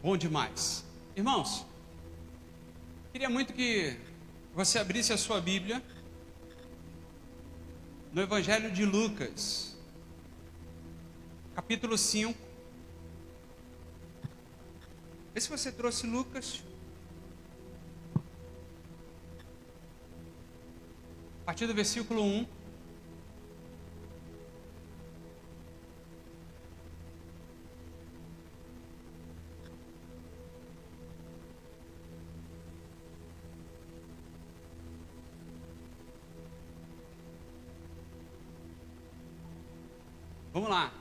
Bom demais. Irmãos, queria muito que você abrisse a sua Bíblia no Evangelho de Lucas, capítulo 5. Vê se você trouxe Lucas. A partir do versículo 1. Vamos lá.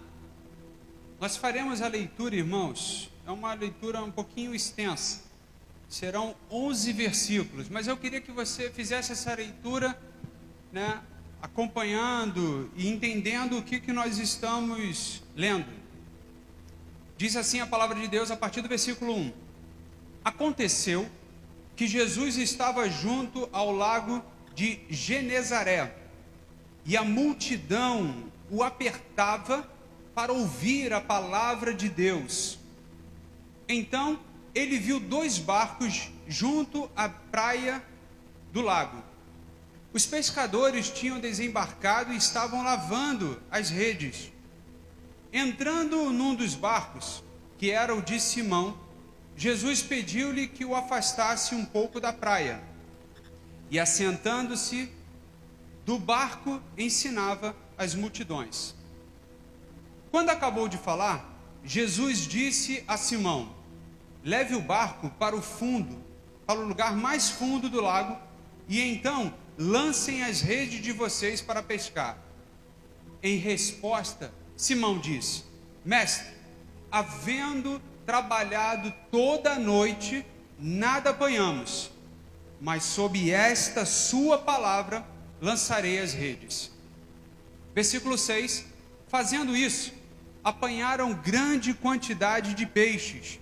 Nós faremos a leitura, irmãos. É uma leitura um pouquinho extensa. Serão 11 versículos, mas eu queria que você fizesse essa leitura, né, acompanhando e entendendo o que nós estamos lendo. Diz assim a palavra de Deus a partir do versículo 1. Aconteceu que Jesus estava junto ao lago de Genezaré, e a multidão o apertava para ouvir a palavra de Deus. Então ele viu 2 barcos junto à praia do lago. Os pescadores tinham desembarcado e estavam lavando as redes. Entrando num dos barcos, que era o de Simão, Jesus pediu-lhe que o afastasse um pouco da praia. E assentando-se do barco, ensinava as multidões. Quando acabou de falar, Jesus disse a Simão: leve o barco para o fundo, para o lugar mais fundo do lago, e então lancem as redes de vocês para pescar. Em resposta, Simão disse: mestre, havendo trabalhado toda a noite, nada apanhamos, mas sob esta sua palavra lançarei as redes. Versículo 6. Fazendo isso, apanharam grande quantidade de peixes,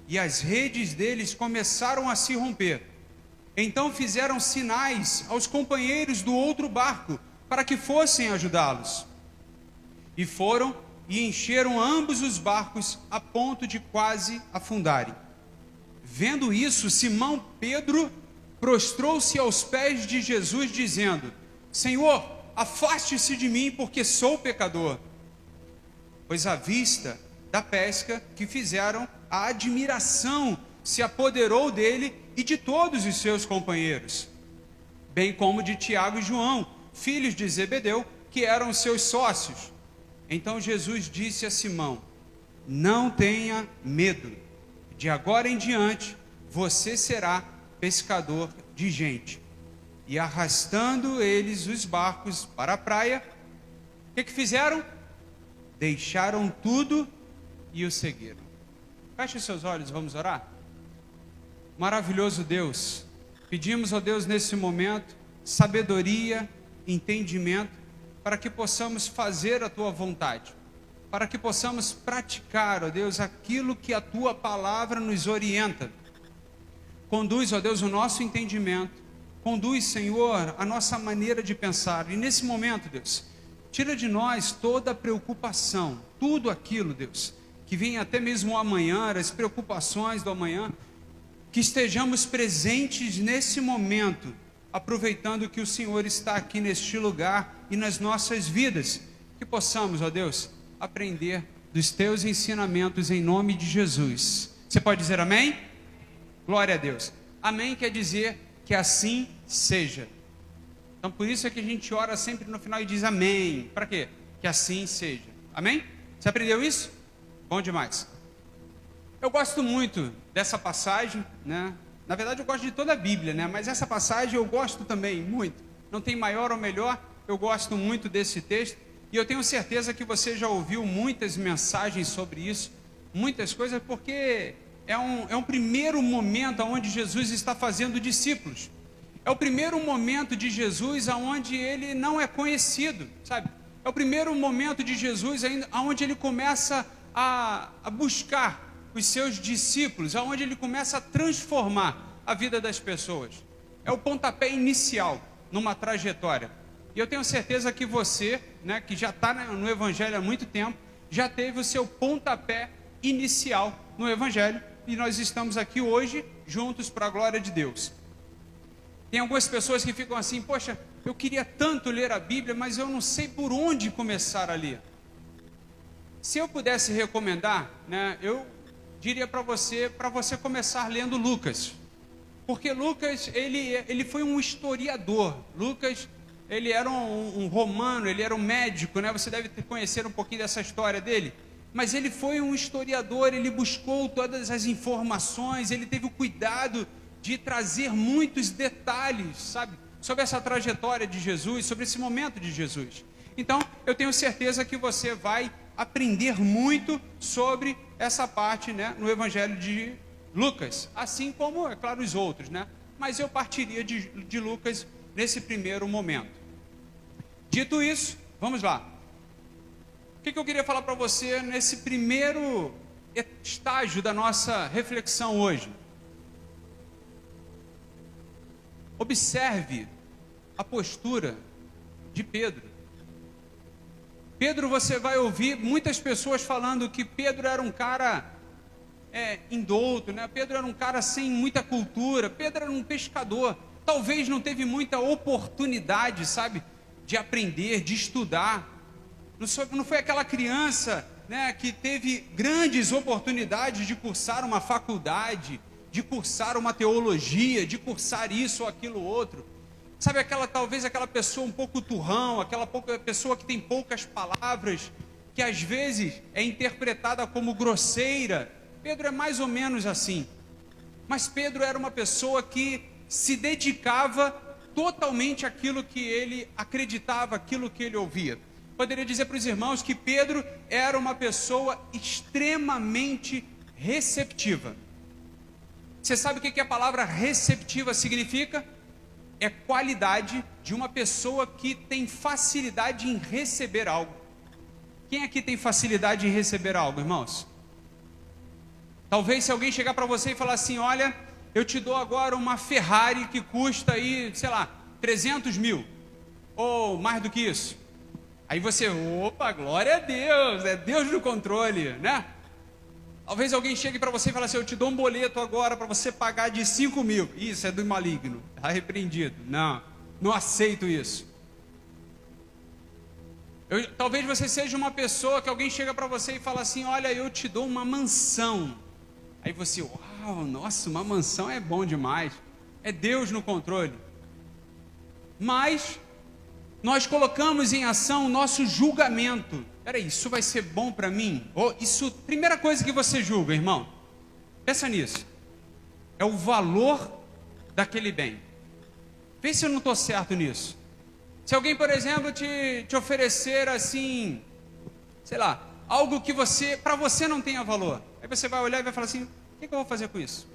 e as redes deles começaram a se romper. Então fizeram sinais aos companheiros do outro barco, para que fossem ajudá-los. E foram e encheram ambos os barcos, a ponto de quase afundarem. Vendo isso, Simão Pedro prostrou-se aos pés de Jesus, dizendo: Senhor, afaste-se de mim, porque sou pecador. Pois à vista da pesca que fizeram, a admiração se apoderou dele e de todos os seus companheiros, bem como de Tiago e João, filhos de Zebedeu, que eram seus sócios. Então Jesus disse a Simão: não tenha medo, de agora em diante você será pescador de gente. E arrastando eles os barcos para a praia, o que fizeram? Deixaram tudo e o seguiram. Feche os seus olhos, vamos orar? Maravilhoso Deus, pedimos a Deus nesse momento sabedoria, entendimento, para que possamos fazer a Tua vontade, para que possamos praticar, ó Deus, aquilo que a Tua palavra nos orienta. Conduz, ó Deus, o nosso entendimento, conduz, Senhor, a nossa maneira de pensar. E nesse momento, Deus, tira de nós toda a preocupação, tudo aquilo, Deus, que vem até mesmo o amanhã, as preocupações do amanhã, que estejamos presentes nesse momento, aproveitando que o Senhor está aqui neste lugar e nas nossas vidas, que possamos, ó Deus, aprender dos Teus ensinamentos em nome de Jesus. Você pode dizer amém? Glória a Deus. Amém quer dizer que assim seja. Então por isso é que a gente ora sempre no final e diz amém. Para quê? Que assim seja. Amém? Você aprendeu isso? Bom demais. Eu gosto muito dessa passagem, né? Na verdade eu gosto de toda a Bíblia, né? Mas essa passagem eu gosto também muito. Não tem maior ou melhor, eu gosto muito desse texto. E eu tenho certeza que você já ouviu muitas mensagens sobre isso, muitas coisas, porque é um primeiro momento onde Jesus está fazendo discípulos. É o primeiro momento de Jesus onde ele não é conhecido, sabe? É o primeiro momento de Jesus onde ele começa a buscar os seus discípulos, onde ele começa a transformar a vida das pessoas. É o pontapé inicial numa trajetória. E eu tenho certeza que você, né, que já está no Evangelho há muito tempo, já teve o seu pontapé inicial no Evangelho, e nós estamos aqui hoje juntos para a glória de Deus. Tem algumas pessoas que ficam assim, poxa, eu queria tanto ler a Bíblia, mas eu não sei por onde começar a ler. Se eu pudesse recomendar, né, eu diria para você começar lendo Lucas. Porque Lucas, ele foi um historiador. Lucas, ele era um romano, ele era um médico, né? Você deve conhecer um pouquinho dessa história dele. Mas ele foi um historiador, ele buscou todas as informações, ele teve o cuidado de trazer muitos detalhes, sabe? Sobre essa trajetória de Jesus, sobre esse momento de Jesus. Então, eu tenho certeza que você vai aprender muito sobre essa parte, né, no Evangelho de Lucas, assim como, é claro, os outros, né? Mas eu partiria de Lucas nesse primeiro momento. Dito isso, vamos lá. O que eu queria falar para você nesse primeiro estágio da nossa reflexão hoje? Observe a postura de Pedro. Pedro, você vai ouvir muitas pessoas falando que Pedro era um cara indouto, né? Pedro era um cara sem muita cultura, Pedro era um pescador, talvez não teve muita oportunidade, sabe, de aprender, de estudar. Não foi aquela criança, né, que teve grandes oportunidades de cursar uma faculdade, de cursar uma teologia, de cursar isso ou aquilo outro. Sabe, talvez aquela pessoa um pouco turrão, pessoa que tem poucas palavras, que às vezes é interpretada como grosseira. Pedro é mais ou menos assim. Mas Pedro era uma pessoa que se dedicava totalmente àquilo que ele acreditava, àquilo que ele ouvia. Poderia dizer para os irmãos que Pedro era uma pessoa extremamente receptiva. Você sabe o que a palavra receptiva significa? É qualidade de uma pessoa que tem facilidade em receber algo. Quem aqui tem facilidade em receber algo, irmãos? Talvez se alguém chegar para você e falar assim, olha, eu te dou agora uma Ferrari que custa aí, sei lá, 300 mil, ou mais do que isso. Aí você, opa, glória a Deus, é Deus no controle, né? Talvez alguém chegue para você e fale assim, eu te dou um boleto agora para você pagar de 5 mil. Isso é do maligno, está repreendido. Não aceito isso. Talvez você seja uma pessoa que alguém chega para você e fala assim, olha, eu te dou uma mansão. Aí você, uau, nossa, uma mansão é bom demais. É Deus no controle. Mas nós colocamos em ação o nosso julgamento. Peraí, isso vai ser bom para mim? Primeira coisa que você julga, irmão, pensa nisso. É o valor daquele bem. Vê se eu não estou certo nisso. Se alguém, por exemplo, te oferecer assim, sei lá, algo que para você não tenha valor. Aí você vai olhar e vai falar assim, o que eu vou fazer com isso?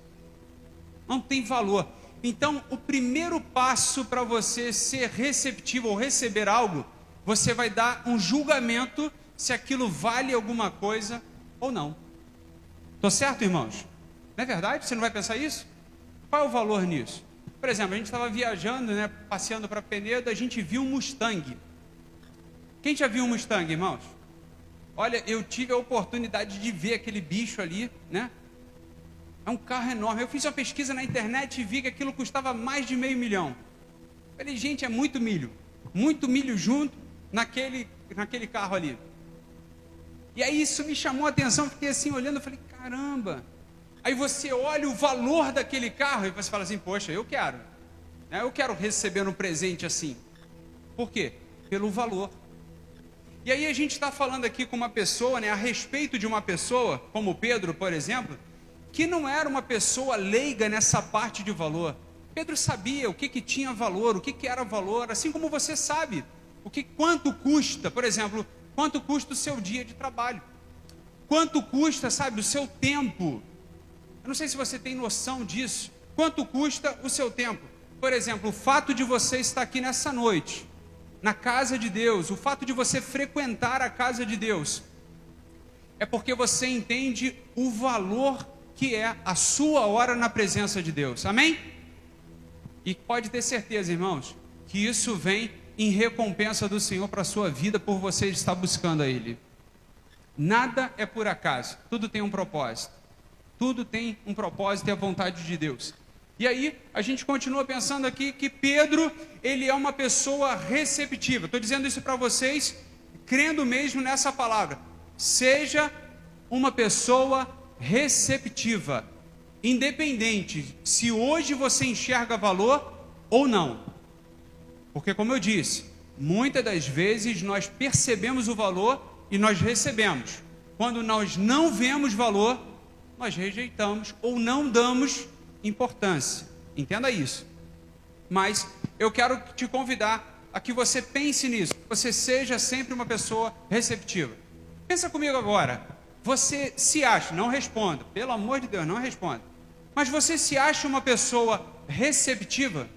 Não tem valor. Então, o primeiro passo para você ser receptivo ou receber algo, você vai dar um julgamento se aquilo vale alguma coisa ou não. Estou certo, irmãos? Não é verdade? Você não vai pensar isso? Qual é o valor nisso? Por exemplo, a gente estava viajando, né, passeando para Penedo, a gente viu um Mustang. Quem já viu um Mustang, irmãos? Olha, eu tive a oportunidade de ver aquele bicho ali, né? É um carro enorme. Eu fiz uma pesquisa na internet e vi que aquilo custava mais de $500 mil. Falei, gente, é muito milho junto naquele carro ali. E aí isso me chamou a atenção, fiquei assim olhando, eu falei, caramba. Aí você olha o valor daquele carro e você fala assim, poxa, eu quero. Eu quero receber um presente assim. Por quê? Pelo valor. E aí a gente está falando aqui com uma pessoa, né, a respeito de uma pessoa, como Pedro, por exemplo, que não era uma pessoa leiga nessa parte de valor. Pedro sabia o que tinha valor, o que era valor, assim como você sabe quanto custa, por exemplo, quanto custa o seu dia de trabalho, quanto custa, sabe, o seu tempo. Eu não sei se você tem noção disso, quanto custa o seu tempo. Por exemplo, o fato de você estar aqui nessa noite, na casa de Deus, o fato de você frequentar a casa de Deus, é porque você entende o valor que é a sua hora na presença de Deus, amém? E pode ter certeza, irmãos, que isso vem em recompensa do Senhor para a sua vida, por você estar buscando a Ele. Nada é por acaso, tudo tem um propósito. Tudo tem um propósito e a vontade de Deus. E aí, a gente continua pensando aqui que Pedro, ele é uma pessoa receptiva. Estou dizendo isso para vocês, crendo mesmo nessa palavra. Seja uma pessoa receptiva, independente se hoje você enxerga valor ou não. Porque, como eu disse, muitas das vezes nós percebemos o valor e nós recebemos. Quando nós não vemos valor, nós rejeitamos ou não damos importância. Entenda isso. Mas eu quero te convidar a que você pense nisso, que você seja sempre uma pessoa receptiva. Pensa comigo agora. Você se acha, não responda, pelo amor de Deus, não responda. Mas você se acha uma pessoa receptiva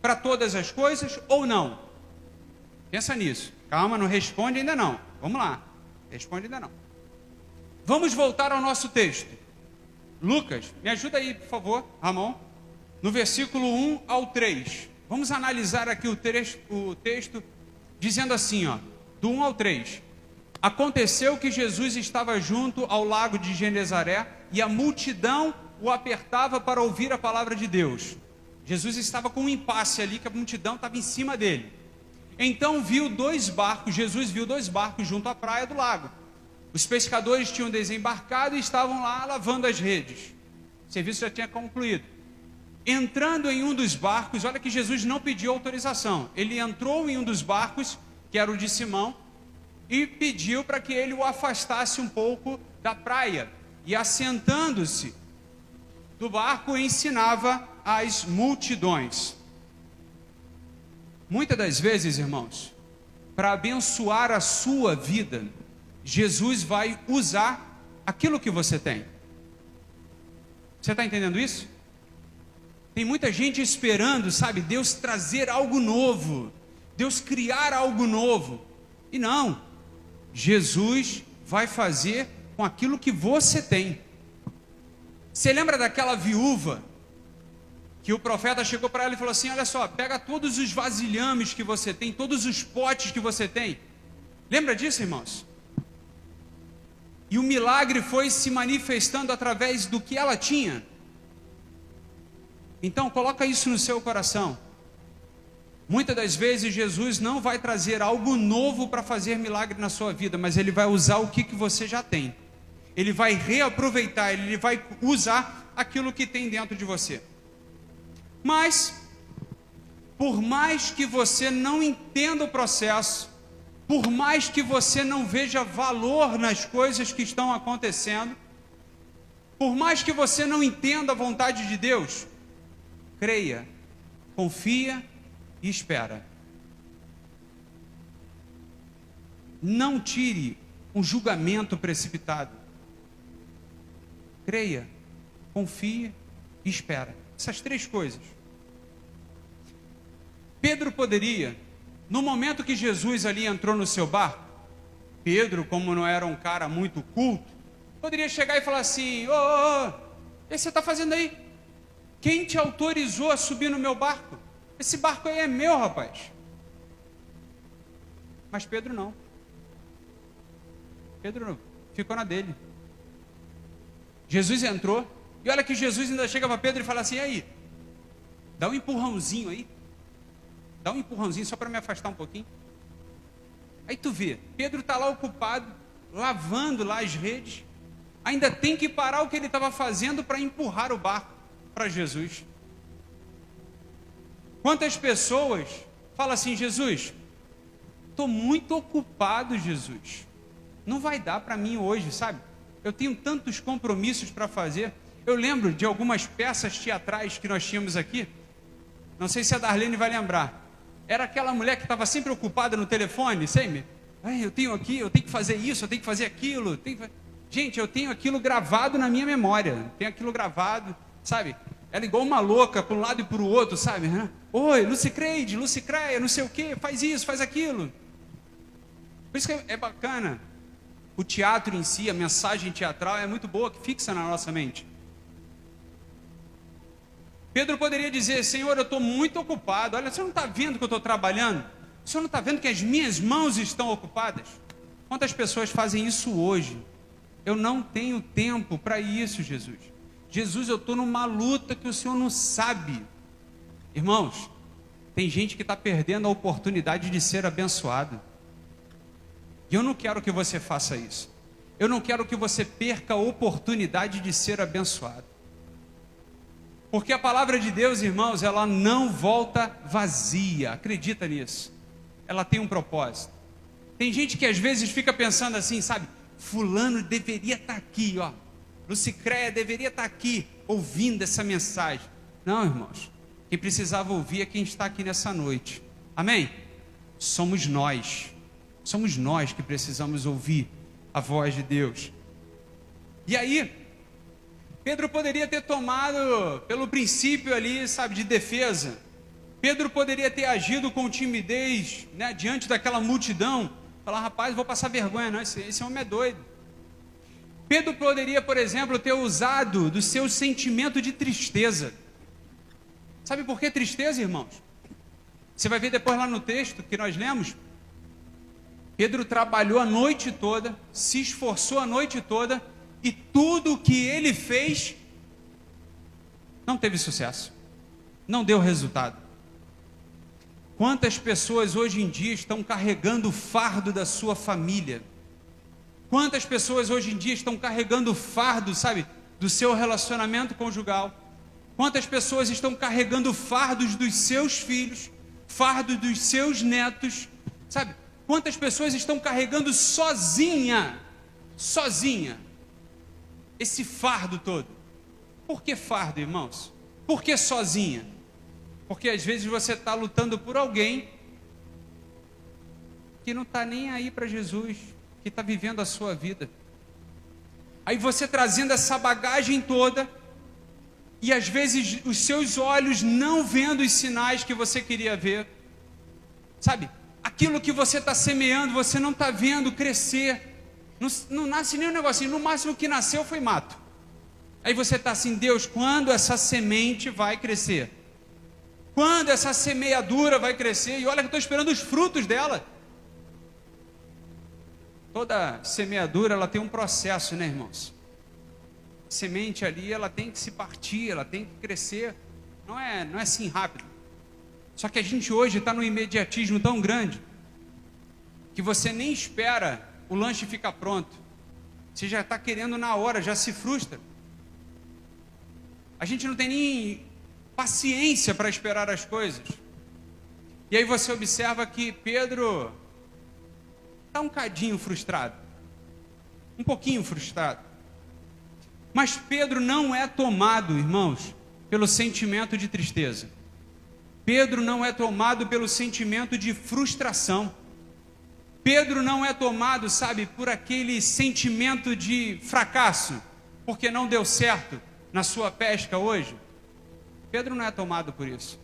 para todas as coisas ou não? Pensa nisso. Calma, não responde ainda não. Vamos lá. Responde ainda não. Vamos voltar ao nosso texto. Lucas, me ajuda aí, por favor, Ramon. No versículo 1 ao 3. Vamos analisar aqui o texto dizendo assim, ó, do 1 ao 3. Aconteceu que Jesus estava junto ao lago de Genezaré e a multidão o apertava para ouvir a palavra de Deus. Jesus estava com um impasse ali, que a multidão estava em cima dele. Então Jesus viu dois barcos junto à praia do lago. Os pescadores tinham desembarcado e estavam lá lavando as redes. O serviço já tinha concluído. Entrando em um dos barcos, olha que Jesus não pediu autorização. Ele entrou em um dos barcos, que era o de Simão, e pediu para que ele o afastasse um pouco da praia. E assentando-se do barco, ensinava as multidões. Muitas das vezes, irmãos, para abençoar a sua vida, Jesus vai usar aquilo que você tem. Você está entendendo isso? Tem muita gente esperando, sabe, Deus trazer algo novo, Deus criar algo novo. E não, Jesus vai fazer com aquilo que você tem. Você lembra daquela viúva que o profeta chegou para ela e falou assim: olha só, pega todos os vasilhames que você tem, todos os potes que você tem. Lembra disso, irmãos? E o milagre foi se manifestando através do que ela tinha. Então, coloca isso no seu coração. Muitas das vezes Jesus não vai trazer algo novo para fazer milagre na sua vida, mas Ele vai usar o que você já tem. Ele vai reaproveitar, Ele vai usar aquilo que tem dentro de você. Mas, por mais que você não entenda o processo, por mais que você não veja valor nas coisas que estão acontecendo, por mais que você não entenda a vontade de Deus, creia, confia e espera. Não tire um julgamento precipitado. Creia, confia e espera. Essas três coisas. Pedro poderia, no momento que Jesus ali entrou no seu barco, Pedro, como não era um cara muito culto, poderia chegar e falar assim: o que você está fazendo aí? Quem te autorizou a subir no meu barco? Esse barco aí é meu, rapaz. Mas Pedro não. Pedro ficou na dele. Jesus entrou, e olha que Jesus ainda chega para Pedro e fala assim: e aí, dá um empurrãozinho aí. Dá um empurrãozinho só para me afastar um pouquinho. Aí tu vê, Pedro está lá ocupado, lavando lá as redes, ainda tem que parar o que ele estava fazendo para empurrar o barco para Jesus. Quantas pessoas falam assim: Jesus, estou muito ocupado, Jesus, não vai dar para mim hoje, sabe? Eu tenho tantos compromissos para fazer. Eu lembro de algumas peças teatrais que nós tínhamos aqui, não sei se a Darlene vai lembrar. Era aquela mulher que estava sempre ocupada no telefone, sempre. Eu tenho aqui, eu tenho que fazer isso, eu tenho que fazer aquilo. Gente, eu tenho aquilo gravado na minha memória. Tenho aquilo gravado, sabe? Ela é igual uma louca, para um lado e para o outro, sabe? Oi, Lucicreide, Lucicreia, não sei o quê, faz isso, faz aquilo. Por isso que é bacana. O teatro em si, a mensagem teatral é muito boa, que fixa na nossa mente. Pedro poderia dizer: Senhor, eu estou muito ocupado. Olha, você não está vendo que eu estou trabalhando? O senhor não está vendo que as minhas mãos estão ocupadas? Quantas pessoas fazem isso hoje? Eu não tenho tempo para isso, Jesus. Jesus, eu estou numa luta que o Senhor não sabe. Irmãos, tem gente que está perdendo a oportunidade de ser abençoado. E eu não quero que você faça isso. Eu não quero que você perca a oportunidade de ser abençoado. Porque a palavra de Deus, irmãos, ela não volta vazia. Acredita nisso. Ela tem um propósito. Tem gente que às vezes fica pensando assim, sabe? Fulano deveria estar aqui, ó. Lucicréia deveria estar aqui, ouvindo essa mensagem. Não, irmãos. Quem precisava ouvir é quem está aqui nessa noite. Amém? Somos nós. Somos nós que precisamos ouvir a voz de Deus. E aí, Pedro poderia ter tomado pelo princípio ali, sabe, de defesa. Pedro poderia ter agido com timidez, né, diante daquela multidão. Falar, rapaz, vou passar vergonha, não, esse homem é doido. Pedro poderia, por exemplo, ter usado do seu sentimento de tristeza. Sabe por que tristeza, irmãos? Você vai ver depois lá no texto que nós lemos. Pedro trabalhou a noite toda, se esforçou a noite toda, e tudo o que ele fez não teve sucesso, não deu resultado. Quantas pessoas hoje em dia estão carregando o fardo da sua família? Quantas pessoas hoje em dia estão carregando o fardo, sabe, do seu relacionamento conjugal? Quantas pessoas estão carregando fardos dos seus filhos, fardos dos seus netos, sabe? Quantas pessoas estão carregando sozinha, esse fardo todo? Por que fardo, irmãos? Por que sozinha? Porque às vezes você está lutando por alguém que não está nem aí para Jesus, que está vivendo a sua vida. Aí você trazendo essa bagagem toda, e às vezes os seus olhos não vendo os sinais que você queria ver, sabe? Aquilo que você está semeando, você não está vendo crescer. Não nasce nem um negocinho, no máximo que nasceu foi mato. Aí você está assim, Deus, quando essa semente vai crescer? Quando essa semeadura vai crescer? E olha que eu estou esperando os frutos dela. Toda semeadura, ela tem um processo, né, irmãos? A semente ali, ela tem que se partir, ela tem que crescer. Não é assim rápido. Só que a gente hoje está num imediatismo tão grande que você nem espera o lanche ficar pronto. Você já está querendo na hora, já se frustra. A gente não tem nem paciência para esperar as coisas. E aí você observa que Pedro está um cadinho frustrado. Um pouquinho frustrado. Mas Pedro não é tomado, irmãos, pelo sentimento de tristeza. Pedro não é tomado pelo sentimento de frustração. Pedro não é tomado, sabe, por aquele sentimento de fracasso, porque não deu certo na sua pesca hoje. Pedro não é tomado por isso.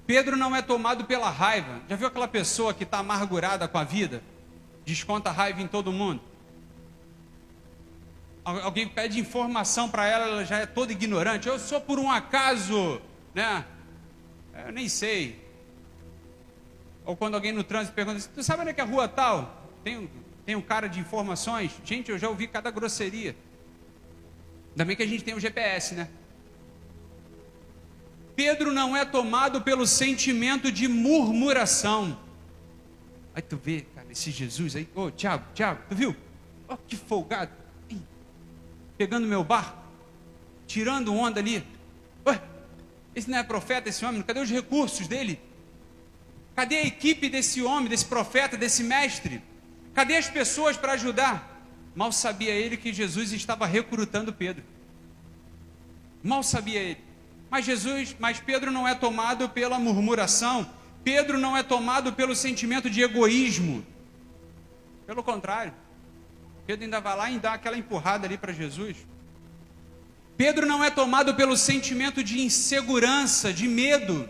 Pedro não é tomado pela raiva. Já viu aquela pessoa que está amargurada com a vida? Desconta a raiva em todo mundo. Alguém pede informação para ela, ela já é toda ignorante. Eu sou por um acaso, né? Eu nem sei. Ou quando alguém no trânsito pergunta assim, tu sabe onde é que é a rua tal? Tem um cara de informações. Gente, eu já ouvi cada grosseria. Ainda bem que a gente tem o GPS, né? Pedro não é tomado pelo sentimento de murmuração. Aí tu vê, cara, esse Jesus aí. Ô, Tiago, tu viu? Ó, que folgado. Ih, pegando meu barco, tirando onda ali. Ué, esse não é profeta, esse homem? Cadê os recursos dele? Cadê a equipe desse homem, desse profeta, desse mestre? Cadê as pessoas para ajudar? Mal sabia ele que Jesus estava recrutando Pedro. Mal sabia ele. Mas Pedro não é tomado pela murmuração. Pedro não é tomado pelo sentimento de egoísmo. Pelo contrário. Pedro ainda vai lá e dá aquela empurrada ali para Jesus. Pedro não é tomado pelo sentimento de insegurança, de medo.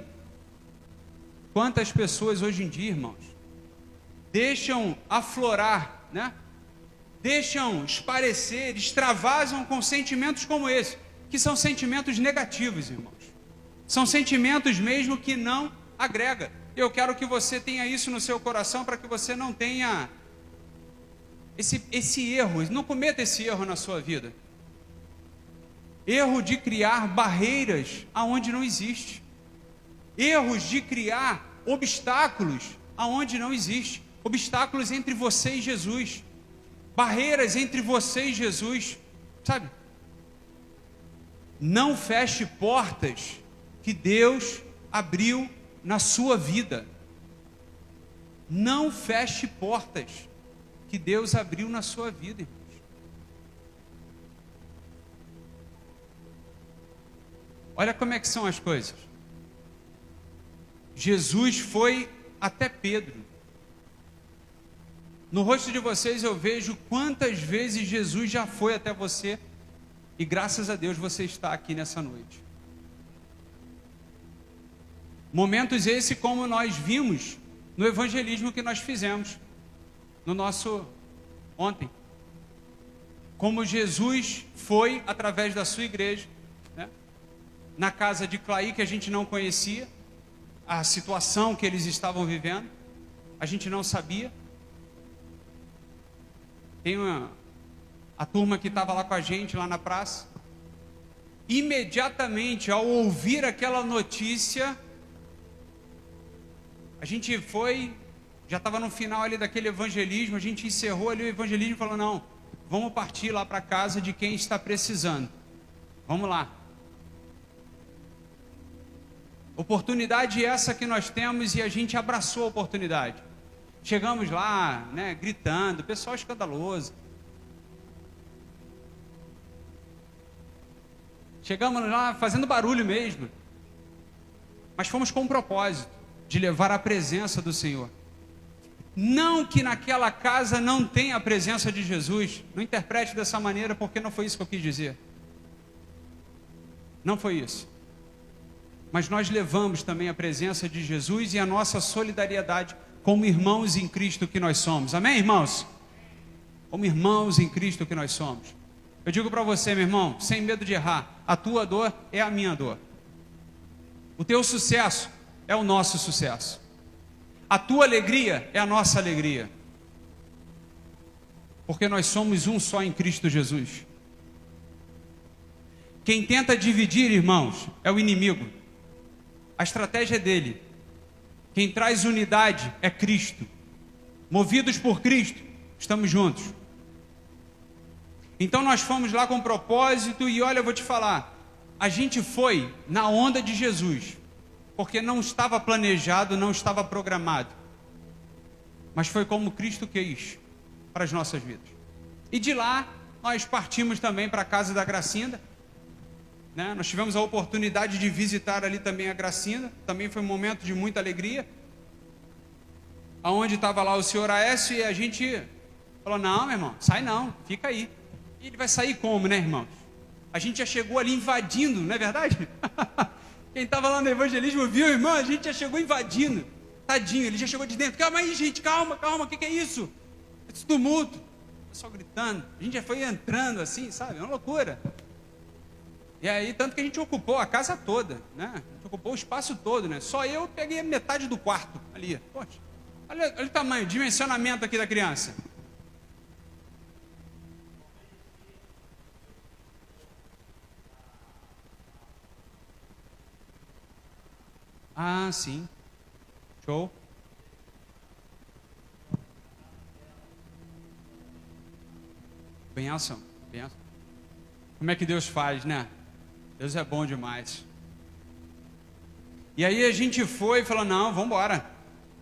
Quantas pessoas hoje em dia, irmãos, deixam aflorar, né? Deixam esparecer, extravasam com sentimentos como esse, que são sentimentos negativos, irmãos. São sentimentos mesmo que não agrega. Eu quero que você tenha isso no seu coração para que você não tenha esse erro, não cometa esse erro na sua vida. Erro de criar barreiras aonde não existe. Erros de criar obstáculos aonde não existe. Obstáculos entre você e Jesus. Barreiras entre você e Jesus. Sabe? Não feche portas que Deus abriu na sua vida. Não feche portas que Deus abriu na sua vida, irmãos. Olha como é que são as coisas. Jesus foi até Pedro. No rosto de vocês eu vejo quantas vezes Jesus já foi até você. E graças a Deus você está aqui nessa noite. Momentos esse como nós vimos no evangelismo que nós fizemos. No nosso ontem. Como Jesus foi através da sua igreja. Né? Na casa de Claí que a gente não conhecia. A situação que eles estavam vivendo. A gente não sabia. Tem a turma que estava lá com a gente, lá na praça. Imediatamente, ao ouvir aquela notícia, a gente foi, já estava no final ali daquele evangelismo, a gente encerrou ali o evangelismo e falou, não, vamos partir lá para casa de quem está precisando. Vamos lá. Oportunidade essa que nós temos e a gente abraçou a oportunidade. Chegamos lá, né, gritando, pessoal escandaloso. Chegamos lá fazendo barulho mesmo. Mas fomos com um propósito de levar a presença do Senhor. Não que naquela casa não tenha a presença de Jesus. Não interprete dessa maneira, porque não foi isso que eu quis dizer. Não foi isso. Mas nós levamos também a presença de Jesus e a nossa solidariedade como irmãos em Cristo que nós somos. Amém, irmãos? Como irmãos em Cristo que nós somos. Eu digo para você, meu irmão, sem medo de errar, a tua dor é a minha dor. O teu sucesso é o nosso sucesso. A tua alegria é a nossa alegria. Porque nós somos um só em Cristo Jesus. Quem tenta dividir, irmãos, é o inimigo. A estratégia é dele. Quem traz unidade é Cristo. Movidos por Cristo, estamos juntos. Então nós fomos lá com propósito e olha, eu vou te falar, a gente foi na onda de Jesus, porque não estava planejado, não estava programado, mas foi como Cristo quis para as nossas vidas. E de lá nós partimos também para a casa da Gracinda, né? Nós tivemos a oportunidade de visitar ali também a Gracinda, também foi um momento de muita alegria, aonde estava lá o senhor Aécio e a gente falou, não, meu irmão, sai não, fica aí. E ele vai sair como, né, irmãos? A gente já chegou ali invadindo, não é verdade? Quem estava lá no evangelismo viu, irmão, a gente já chegou invadindo. Tadinho, ele já chegou de dentro. Calma aí, gente, calma, calma, o que é isso? Esse tumulto. O pessoal gritando. A gente já foi entrando assim, sabe? É uma loucura. E aí, tanto que a gente ocupou a casa toda, né? A gente ocupou o espaço todo, né? Só eu peguei a metade do quarto ali. Poxa, olha o tamanho, o dimensionamento aqui da criança. Ah, sim. Show. Benção, benção. Como é que Deus faz, né? Deus é bom demais. E aí a gente foi e falou, não, vamos embora.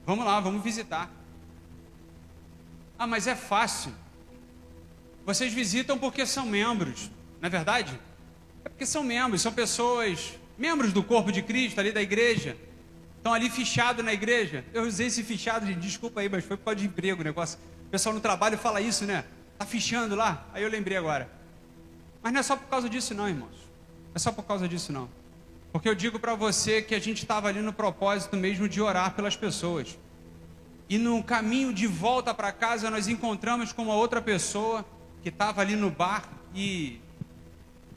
Vamos lá, vamos visitar. Ah, mas é fácil. Vocês visitam porque são membros, não é verdade? É porque são membros, são pessoas, membros do corpo de Cristo, ali da igreja. Estão ali fichados na igreja. Eu usei esse fichado, gente, desculpa aí, mas foi por causa de emprego o negócio. O pessoal no trabalho fala isso, né? Tá fichando lá. Aí eu lembrei agora. Mas não é só por causa disso não, irmãos. Não é só por causa disso não. Porque eu digo para você que a gente estava ali no propósito mesmo de orar pelas pessoas. E no caminho de volta para casa nós encontramos com uma outra pessoa que estava ali no bar e,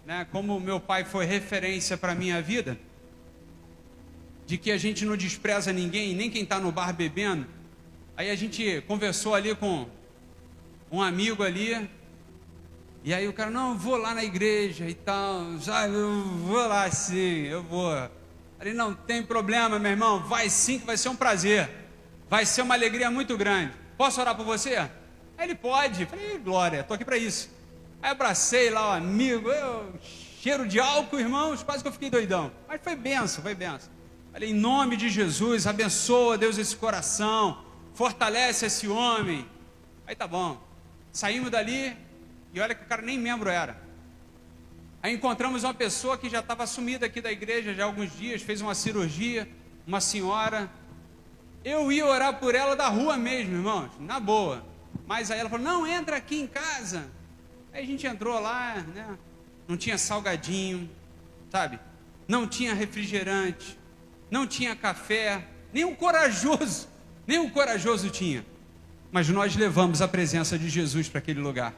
né, como meu pai foi referência para a minha vida, de que a gente não despreza ninguém, nem quem está no bar bebendo. Aí a gente conversou ali com um amigo ali, E aí o cara, não, eu vou lá na igreja e tal, já eu vou lá sim, eu vou. Falei, não tem problema, meu irmão, vai sim que vai ser um prazer, vai ser uma alegria muito grande. Posso orar por você? Aí ele pode. Falei, glória, estou aqui para isso. Aí abracei lá o amigo, cheiro de álcool, irmãos, quase que eu fiquei doidão. Mas foi benção, foi benção. Falei, em nome de Jesus, abençoa, Deus, esse coração, fortalece esse homem. Aí tá bom, saímos dali, e olha que o cara nem membro era. Aí encontramos uma pessoa que já estava sumida aqui da igreja já há alguns dias, fez uma cirurgia, uma senhora. Eu ia orar por ela da rua mesmo, irmãos, na boa. Mas aí ela falou, não, entra aqui em casa. Aí a gente entrou lá, né? Não tinha salgadinho, sabe? Não tinha refrigerante, não tinha café, nem um corajoso tinha. Mas nós levamos a presença de Jesus para aquele lugar.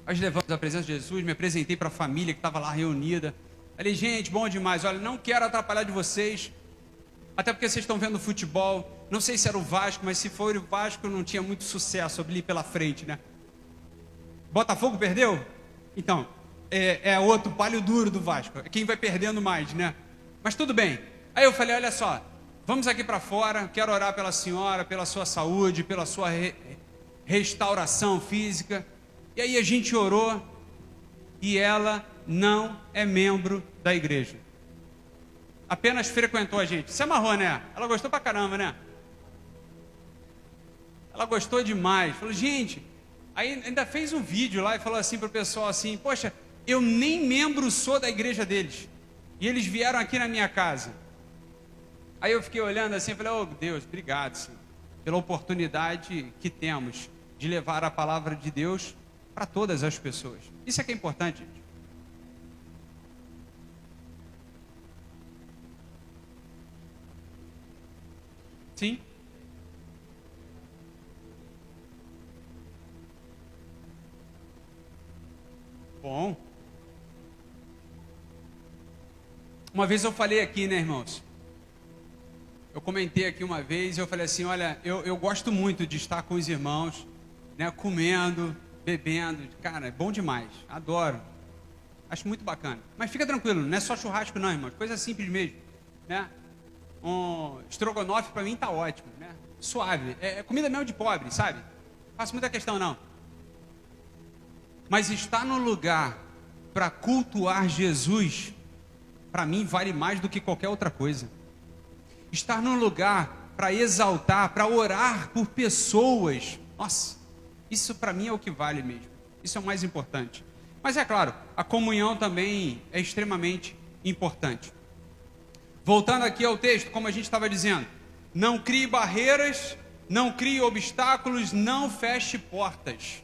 Nós levamos a presença de Jesus, me apresentei para a família que estava lá reunida. Falei, gente, bom demais, olha, não quero atrapalhar de vocês, até porque vocês estão vendo futebol, não sei se era o Vasco, mas se for o Vasco não tinha muito sucesso ali pela frente, né? Botafogo perdeu? Então, é outro palho duro do Vasco, é quem vai perdendo mais, né? Mas tudo bem. Aí eu falei, olha só, vamos aqui para fora, quero orar pela senhora, pela sua saúde, pela sua restauração física. E aí a gente orou e ela não é membro da igreja. Apenas frequentou a gente. Se amarrou, né? Ela gostou pra caramba, né? Ela gostou demais. Falou, gente, aí ainda fez um vídeo lá e falou assim pro pessoal assim, poxa, eu nem membro sou da igreja deles. E eles vieram aqui na minha casa. Aí eu fiquei olhando assim e falei, oh Deus, obrigado, Senhor, pela oportunidade que temos de levar a palavra de Deus para todas as pessoas. Isso é que é importante, gente. Sim? Bom. Uma vez eu falei aqui, né, irmãos? Eu comentei aqui uma vez, eu falei assim, olha, eu gosto muito de estar com os irmãos, né, comendo, bebendo, cara, é bom demais, adoro, acho muito bacana. Mas fica tranquilo, não é só churrasco não, irmão, coisa simples mesmo, né? Um estrogonofe para mim tá ótimo, né? Suave, é comida mesmo de pobre, sabe? Faço muita questão não. Mas estar no lugar para cultuar Jesus, para mim vale mais do que qualquer outra coisa. Estar num lugar para exaltar, para orar por pessoas, nossa, isso para mim é o que vale mesmo. Isso é o mais importante. Mas é claro, a comunhão também é extremamente importante. Voltando aqui ao texto, como a gente estava dizendo, não crie barreiras, não crie obstáculos, não feche portas.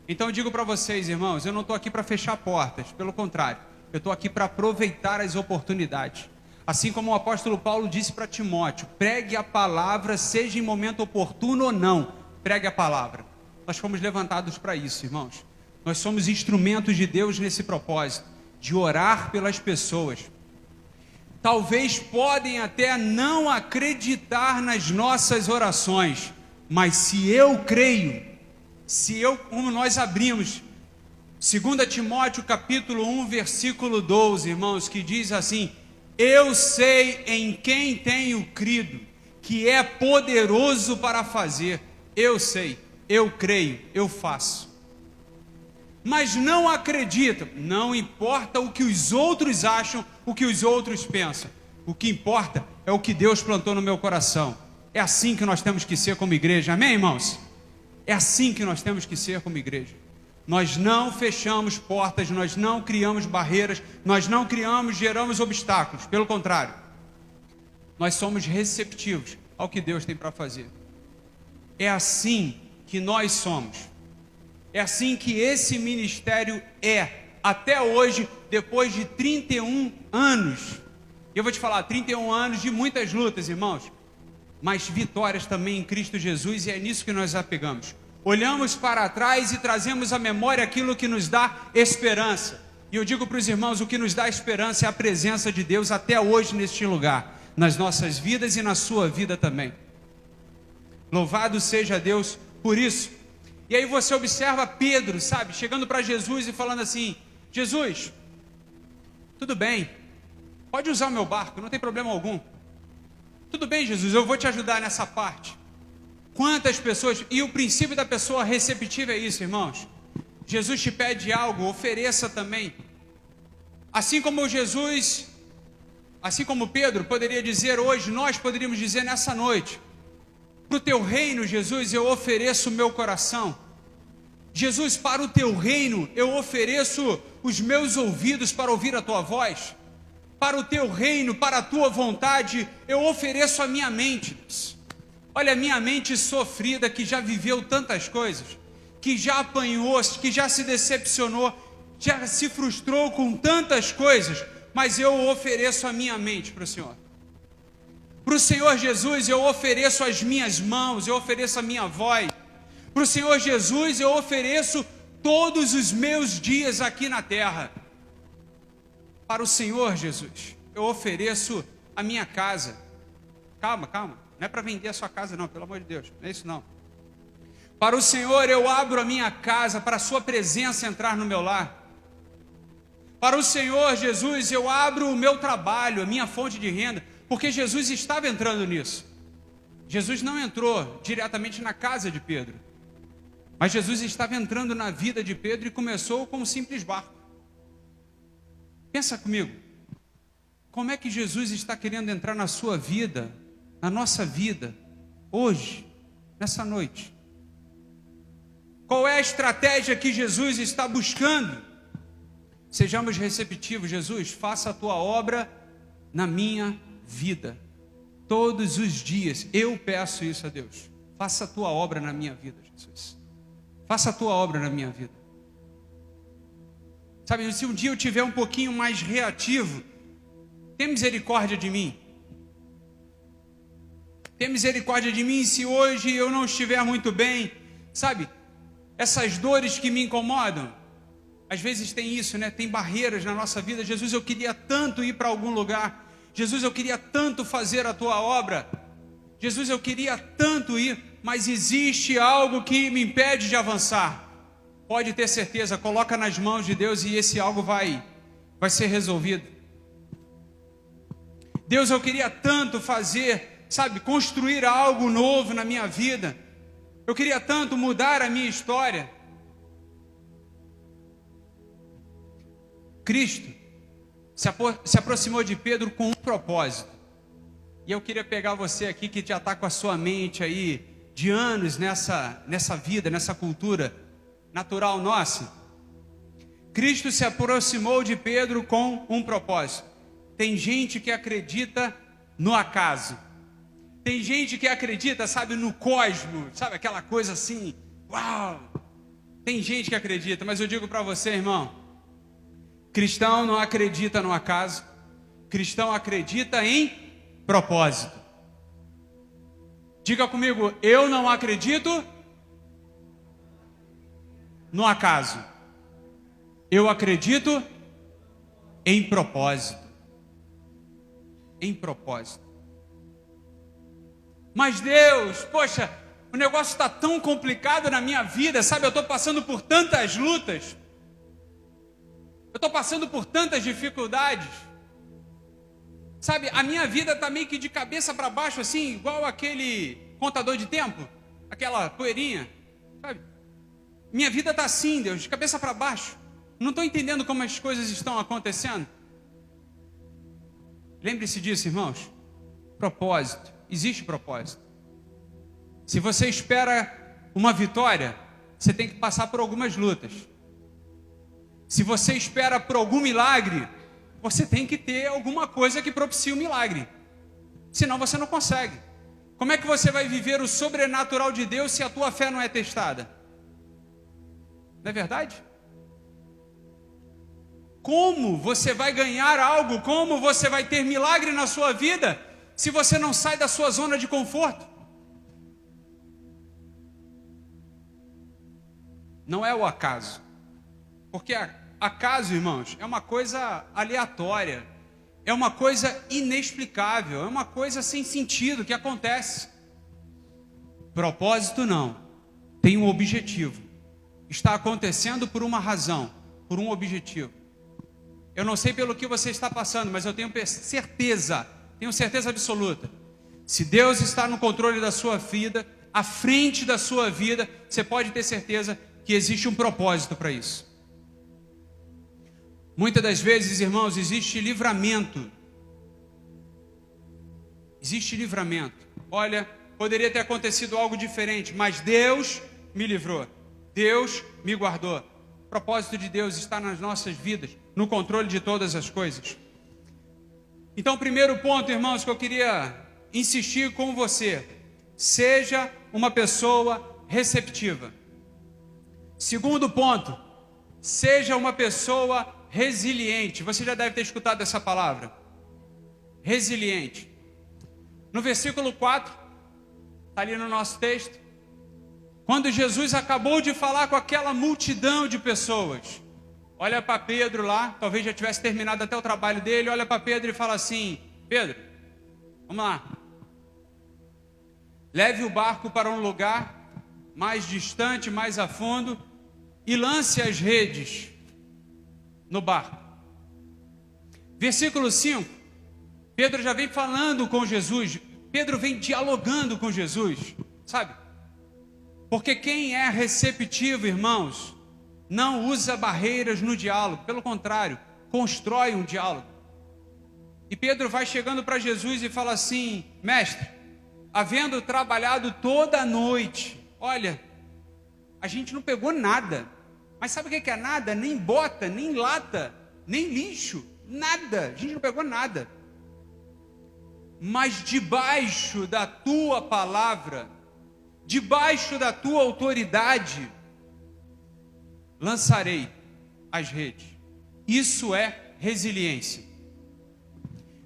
Então eu digo para vocês, irmãos, eu não estou aqui para fechar portas, pelo contrário, eu estou aqui para aproveitar as oportunidades. Assim como o apóstolo Paulo disse para Timóteo, pregue a palavra, seja em momento oportuno ou não, pregue a palavra. Nós fomos levantados para isso, irmãos. Nós somos instrumentos de Deus nesse propósito, de orar pelas pessoas. Talvez podem até não acreditar nas nossas orações, mas se eu creio, como nós abrimos, 2 Timóteo capítulo 1, versículo 12, irmãos, que diz assim, eu sei em quem tenho crido, que é poderoso para fazer, eu sei, eu creio, eu faço. Mas não acreditam, não importa o que os outros acham, o que os outros pensam. O que importa é o que Deus plantou no meu coração. É assim que nós temos que ser como igreja, amém, irmãos? É assim que nós temos que ser como igreja. Nós não fechamos portas, nós não criamos barreiras, nós não geramos obstáculos, pelo contrário. Nós somos receptivos ao que Deus tem para fazer. É assim que nós somos. É assim que esse ministério é, até hoje, depois de 31 anos. Eu vou te falar, 31 anos de muitas lutas, irmãos, mas vitórias também em Cristo Jesus, e é nisso que nós apegamos. Olhamos para trás e trazemos à memória aquilo que nos dá esperança. E eu digo para os irmãos, o que nos dá esperança é a presença de Deus até hoje neste lugar, nas nossas vidas e na sua vida também. Louvado seja Deus por isso. E aí você observa Pedro, sabe, chegando para Jesus e falando assim: Jesus, tudo bem, pode usar o meu barco, não tem problema algum. Tudo bem, Jesus, eu vou te ajudar nessa parte. Quantas pessoas, e o princípio da pessoa receptiva é isso, irmãos. Jesus te pede algo, ofereça também. Assim como Pedro poderia dizer hoje, nós poderíamos dizer nessa noite: para o teu reino, Jesus, eu ofereço o meu coração. Jesus, para o teu reino, eu ofereço os meus ouvidos para ouvir a tua voz. Para o teu reino, para a tua vontade, eu ofereço a minha mente. Olha, a minha mente sofrida, que já viveu tantas coisas, que já apanhou, que já se decepcionou, já se frustrou com tantas coisas, mas eu ofereço a minha mente para o Senhor. Para o Senhor Jesus, eu ofereço as minhas mãos, eu ofereço a minha voz. Para o Senhor Jesus, eu ofereço todos os meus dias aqui na terra. Para o Senhor Jesus, eu ofereço a minha casa. Calma, não é para vender a sua casa não, pelo amor de Deus, não é isso não. Para o Senhor, eu abro a minha casa para a sua presença entrar no meu lar. Para o Senhor Jesus, eu abro o meu trabalho, a minha fonte de renda, porque Jesus estava entrando nisso. Jesus não entrou diretamente na casa de Pedro, mas Jesus estava entrando na vida de Pedro e começou com um simples barco. Pensa comigo, como é que Jesus está querendo entrar na sua vida, na nossa vida, hoje, nessa noite? Qual é a estratégia que Jesus está buscando? Sejamos receptivos. Jesus, faça a tua obra na minha vida. Todos os dias, eu peço isso a Deus. Faça a tua obra na minha vida, Jesus. Faça a tua obra na minha vida. Sabe, se um dia eu tiver um pouquinho mais reativo, tem misericórdia de mim. Tem misericórdia de mim se hoje eu não estiver muito bem. Sabe, essas dores que me incomodam, às vezes tem isso, né? Tem barreiras na nossa vida. Jesus, eu queria tanto ir para algum lugar. Jesus, eu queria tanto fazer a tua obra. Jesus, eu queria tanto ir, mas existe algo que me impede de avançar. Pode ter certeza, coloca nas mãos de Deus e esse algo vai ser resolvido. Deus, eu queria tanto fazer, sabe, construir algo novo na minha vida. Eu queria tanto mudar a minha história. Cristo se aproximou de Pedro com um propósito. E eu queria pegar você aqui que já está com a sua mente aí de anos nessa vida, nessa cultura natural nossa. Cristo se aproximou de Pedro com um propósito. Tem gente que acredita no acaso. Tem gente que acredita, sabe, no cosmos, sabe, aquela coisa assim, uau. Tem gente que acredita, mas eu digo para você, irmão, cristão não acredita no acaso, cristão acredita em propósito. Diga comigo, eu não acredito no acaso, eu acredito em propósito. Em propósito. Mas Deus, poxa, o negócio está tão complicado na minha vida, sabe, eu estou passando por tantas lutas, eu estou passando por tantas dificuldades, sabe, a minha vida está meio que de cabeça para baixo, assim, igual aquele contador de tempo, aquela poeirinha, sabe, minha vida está assim, Deus, de cabeça para baixo, não estou entendendo como as coisas estão acontecendo. Lembre-se disso, irmãos, propósito, existe propósito. Se você espera uma vitória, você tem que passar por algumas lutas. Se você espera por algum milagre, você tem que ter alguma coisa que propicie o milagre. Senão você não consegue. Como é que você vai viver o sobrenatural de Deus se a tua fé não é testada? Não é verdade? Como você vai ganhar algo? Como você vai ter milagre na sua vida se você não sai da sua zona de conforto? Não é o acaso. Porque acaso, irmãos, é uma coisa aleatória, é uma coisa inexplicável, é uma coisa sem sentido que acontece. Propósito não. tem um objetivo. Está acontecendo por uma razão, por um objetivo. Eu não sei pelo que você está passando, mas eu tenho certeza absoluta. Se Deus está no controle da sua vida, à frente da sua vida, você pode ter certeza que existe um propósito para isso. Muitas das vezes, irmãos, existe livramento. Existe livramento. Olha, poderia ter acontecido algo diferente, mas Deus me livrou. Deus me guardou. O propósito de Deus está nas nossas vidas, no controle de todas as coisas. Então, o primeiro ponto, irmãos, que eu queria insistir com você: seja uma pessoa receptiva. Segundo ponto, seja uma pessoa resiliente. Você já deve ter escutado essa palavra. Resiliente. No versículo 4, está ali no nosso texto, quando Jesus acabou de falar com aquela multidão de pessoas, olha para Pedro lá, talvez já tivesse terminado até o trabalho dele, olha para Pedro e fala assim: Pedro, vamos lá, leve o barco para um lugar mais distante, mais a fundo, e lance as redes no barco. Versículo 5, Pedro já vem falando com Jesus, Pedro vem dialogando com Jesus, sabe? Porque quem é receptivo, irmãos, não usa barreiras no diálogo, pelo contrário, constrói um diálogo. E Pedro vai chegando para Jesus e fala assim: mestre, havendo trabalhado toda a noite, olha, a gente não pegou nada, mas sabe o que é nada? Nem bota, nem lata, nem lixo, nada, a gente não pegou nada. Mas debaixo da tua palavra, debaixo da tua autoridade, lançarei as redes. Isso é resiliência.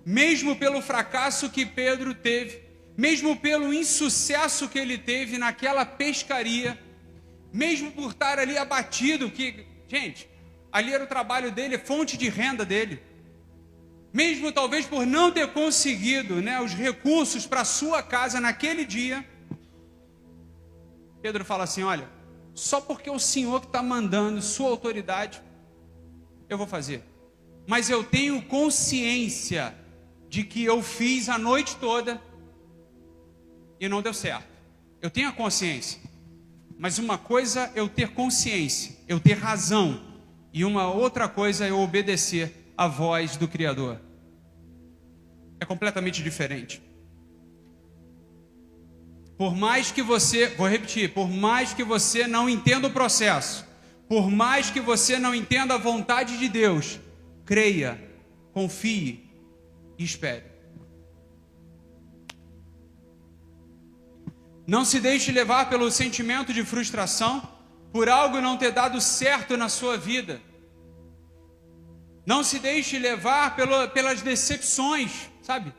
Mesmo pelo fracasso que Pedro teve, mesmo pelo insucesso que ele teve naquela pescaria, mesmo por estar ali abatido, que, gente, ali era o trabalho dele, fonte de renda dele, mesmo talvez por não ter conseguido, os recursos para a sua casa naquele dia, Pedro fala assim: olha, só porque o Senhor que está mandando, sua autoridade, eu vou fazer. Mas eu tenho consciência de que eu fiz a noite toda e não deu certo. Eu tenho a consciência. Mas uma coisa é eu ter consciência, eu ter razão, e uma outra coisa é eu obedecer a voz do Criador. É completamente diferente. Por mais que você, vou repetir, por mais que você não entenda o processo, por mais que você não entenda a vontade de Deus, creia, confie e espere. Não se deixe levar pelo sentimento de frustração, por algo não ter dado certo na sua vida. Não se deixe levar pelas decepções, sabe?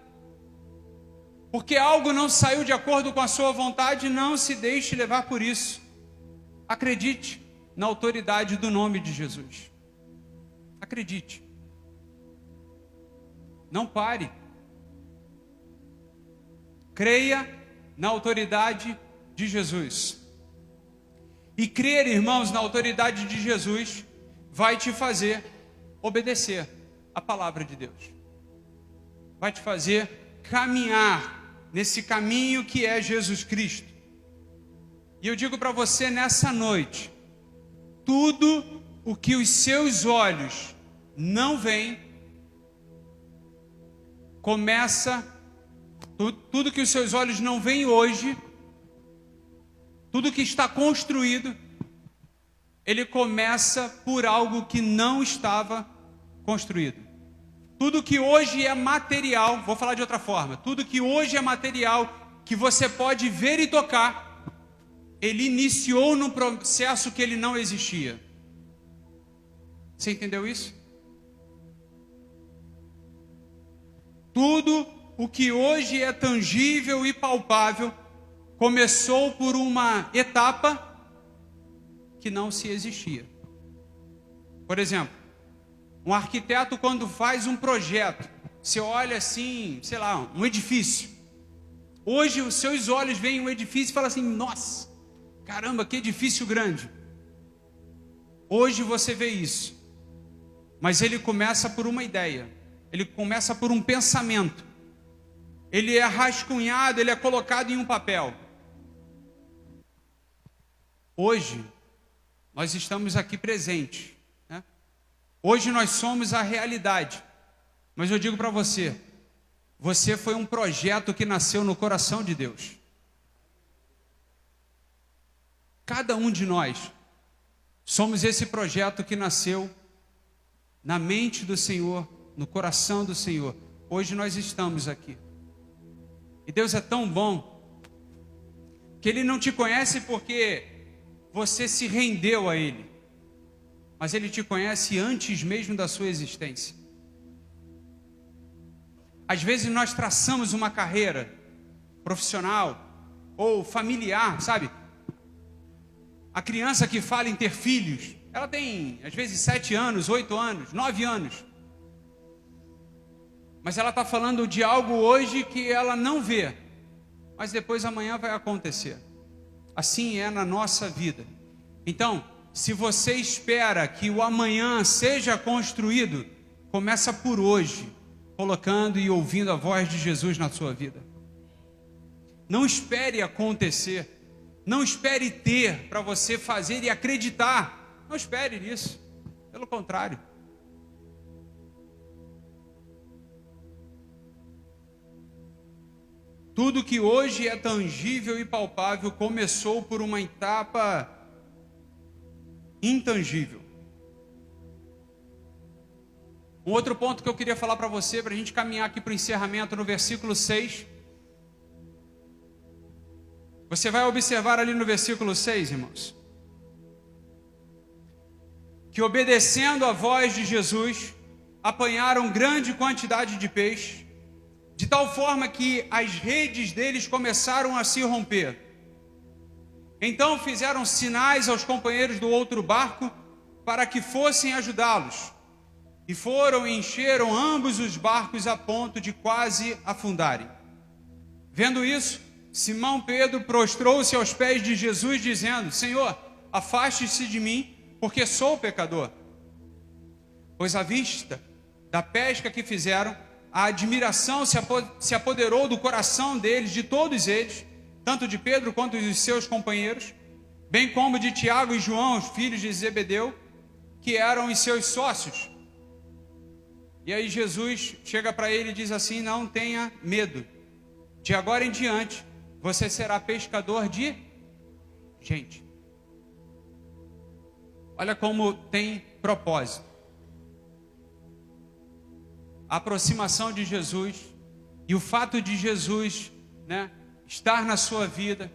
Porque algo não saiu de acordo com a sua vontade, não se deixe levar por isso. Acredite na autoridade do nome de Jesus. Acredite. Não pare. Creia na autoridade de Jesus. E crer, irmãos, na autoridade de Jesus vai te fazer obedecer a palavra de Deus. Vai te fazer caminhar nesse caminho que é Jesus Cristo. E eu digo para você nessa noite: tudo o que os seus olhos não veem, tudo que os seus olhos não veem hoje, tudo que está construído, ele começa por algo que não estava construído. Tudo que hoje é material, vou falar de outra forma, tudo que hoje é material, que você pode ver e tocar, ele iniciou num processo que ele não existia. Você entendeu isso? Tudo o que hoje é tangível e palpável começou por uma etapa que não se existia. Por exemplo, um arquiteto, quando faz um projeto, você olha assim, sei lá, um edifício. Hoje os seus olhos veem um edifício e falam assim: nossa, Caramba, que edifício grande. Hoje você vê isso. Mas ele começa por uma ideia. Ele começa por um pensamento. Ele é rascunhado, ele é colocado em um papel. Hoje, nós estamos aqui presentes, né? Hoje nós somos a realidade. Mas eu digo para você, você foi um projeto que nasceu no coração de Deus. Cada um de nós somos esse projeto que nasceu na mente do Senhor, no coração do Senhor. Hoje nós estamos aqui. E Deus é tão bom que Ele não te conhece porque você se rendeu a Ele, mas Ele te conhece antes mesmo da sua existência. Às vezes nós traçamos uma carreira profissional ou familiar, sabe? A criança que fala em ter filhos, ela tem às vezes 7 anos, 8 anos, 9 anos. Mas ela está falando de algo hoje que ela não vê, mas depois amanhã vai acontecer. Assim é na nossa vida. Então, se você espera que o amanhã seja construído, começa por hoje, colocando e ouvindo a voz de Jesus na sua vida. Não espere acontecer. Não espere ter para você fazer e acreditar. Não espere nisso. Pelo contrário. Tudo que hoje é tangível e palpável começou por uma etapa intangível. Um outro ponto que eu queria falar para você, para a gente caminhar aqui para o encerramento, no versículo 6. Você vai observar ali no versículo 6, irmãos, que obedecendo à voz de Jesus, apanharam grande quantidade de peixe, de tal forma que as redes deles começaram a se romper. Então fizeram sinais aos companheiros do outro barco para que fossem ajudá-los. E foram e encheram ambos os barcos a ponto de quase afundarem. Vendo isso, Simão Pedro prostrou-se aos pés de Jesus, dizendo: Senhor, afaste-se de mim, porque sou pecador. Pois à vista da pesca que fizeram, a admiração se apoderou do coração deles, de todos eles, tanto de Pedro quanto dos seus companheiros, bem como de Tiago e João, os filhos de Zebedeu, que eram os seus sócios. E aí Jesus chega para ele e diz assim: não tenha medo, de agora em diante você será pescador de gente. Olha como tem propósito. A aproximação de Jesus e o fato de Jesus, estar na sua vida,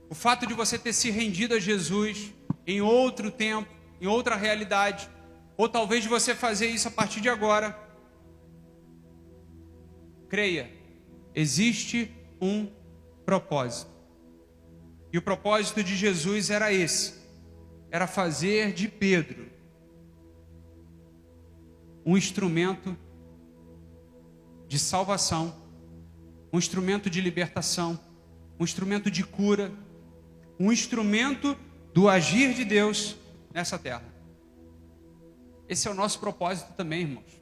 o fato de você ter se rendido a Jesus em outro tempo, em outra realidade, ou talvez de você fazer isso a partir de agora. Creia, existe um propósito. E o propósito de Jesus era esse: era fazer de Pedro um instrumento de salvação, um instrumento de libertação, um instrumento de cura, um instrumento do agir de Deus nessa terra. Esse é o nosso propósito também, irmãos.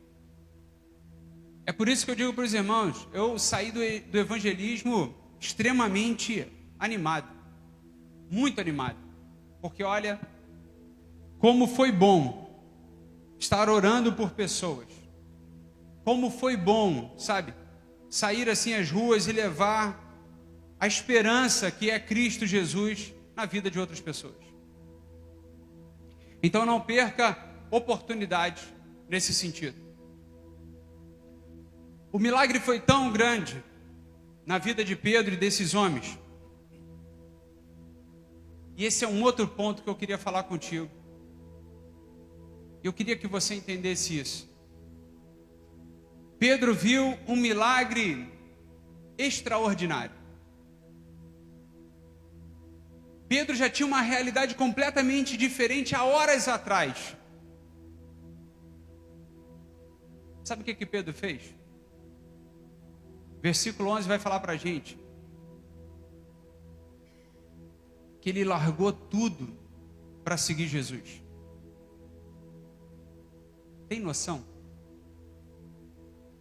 É por isso que eu digo para os irmãos, eu saí do evangelismo extremamente animado, muito animado, porque olha, como foi bom estar orando por pessoas, como foi bom, sabe, sair assim às ruas e levar a esperança que é Cristo Jesus na vida de outras pessoas. Então não perca oportunidade nesse sentido. O milagre foi tão grande na vida de Pedro e desses homens. E esse é um outro ponto que eu queria falar contigo. Eu queria que você entendesse isso. Pedro viu um milagre extraordinário. Pedro já tinha uma realidade completamente diferente há horas atrás. Sabe o que Pedro fez? Versículo 11 vai falar para a gente. que ele largou tudo para seguir Jesus. Tem noção?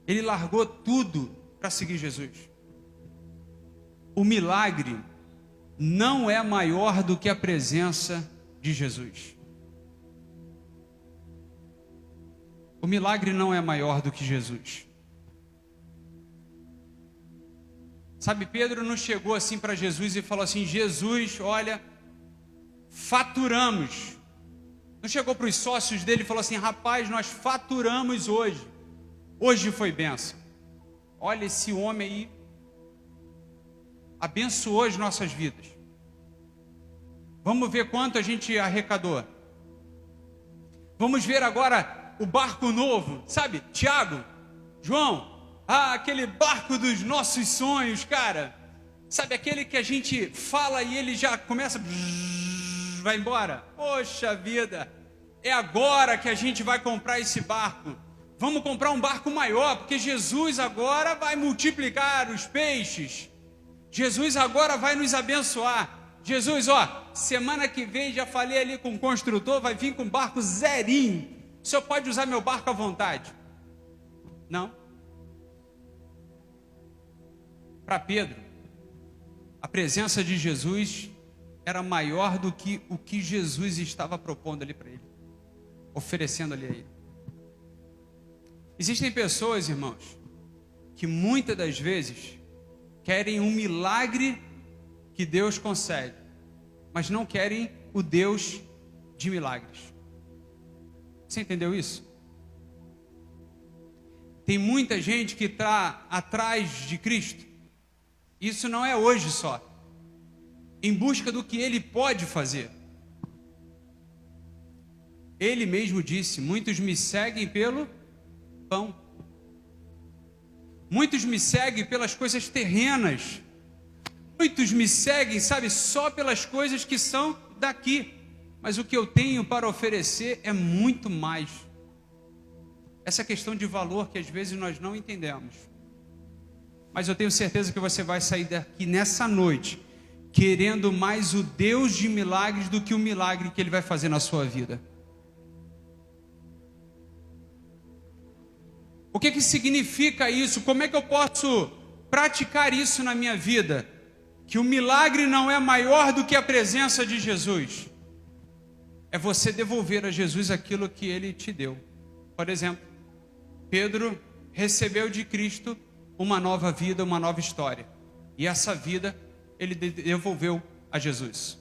Ele largou tudo para seguir Jesus. O milagre não é maior do que a presença de Jesus. O milagre não é maior do que Jesus. Sabe, Pedro não chegou assim para Jesus e falou assim: Jesus, olha, faturamos. Não chegou para os sócios dele e falou assim: rapaz, nós faturamos hoje. Hoje foi bênção. Olha, esse homem aí abençoou as nossas vidas. Vamos ver quanto a gente arrecadou. Vamos ver agora o barco novo, sabe? Tiago, João, aquele barco dos nossos sonhos, cara. Sabe, aquele que a gente fala e ele já começa, vai embora. Poxa vida, é agora que a gente vai comprar esse barco. Vamos comprar um barco maior, porque Jesus agora vai multiplicar os peixes. Jesus agora vai nos abençoar. Jesus, semana que vem, já falei ali com o construtor, vai vir com barco zerinho. O senhor pode usar meu barco à vontade. Não. Para Pedro, a presença de Jesus era maior do que o que Jesus estava propondo ali para ele, oferecendo ali a ele. Existem pessoas, irmãos, que muitas das vezes querem um milagre que Deus concede, mas não querem o Deus de milagres. Você entendeu isso? Tem muita gente que está atrás de Cristo. Isso não é hoje só. Em busca do que Ele pode fazer. Ele mesmo disse: muitos me seguem pelo pão. Muitos me seguem pelas coisas terrenas. Muitos me seguem, sabe, só pelas coisas que são daqui. Mas o que eu tenho para oferecer é muito mais. Essa questão de valor que às vezes nós não entendemos. Mas eu tenho certeza que você vai sair daqui nessa noite querendo mais o Deus de milagres do que o milagre que Ele vai fazer na sua vida. O que que significa isso? Como é que eu posso praticar isso na minha vida? Que o milagre não é maior do que a presença de Jesus. É você devolver a Jesus aquilo que Ele te deu. Por exemplo, Pedro recebeu de Cristo uma nova vida, uma nova história. E essa vida ele devolveu a Jesus.